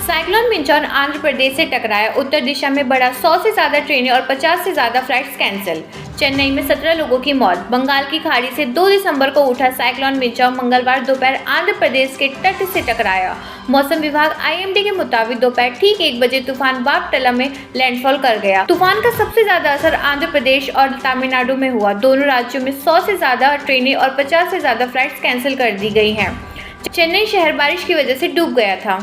Cyclone मिंचॉन Andhra Pradesh से टकराया, उत्तर दिशा में बढ़ा 100 से ज्यादा ट्रेनें और 50 से ज्यादा फ्लाइट्स कैंसिल। चेन्नई में 17 लोगों की मौत। बंगाल की खाड़ी से 2 दिसंबर को उठा साइक्लोन मिंचॉन मंगलवार दोपहर आंध्र प्रदेश के तट से टकराया। मौसम विभाग IMD के मुताबिक दोपहर ठीक 1 बजे तूफान बागटला में लैंडफॉल कर गया। तूफान का सबसे ज्यादा असर आंध्र प्रदेश और तमिलनाडु में हुआ। दोनों राज्यों में 100 से ज्यादा ट्रेनें और 50 से ज्यादा फ्लाइट्स कैंसिल कर दी गई हैं। चेन्नई शहर बारिश की वजह से डूब गया था।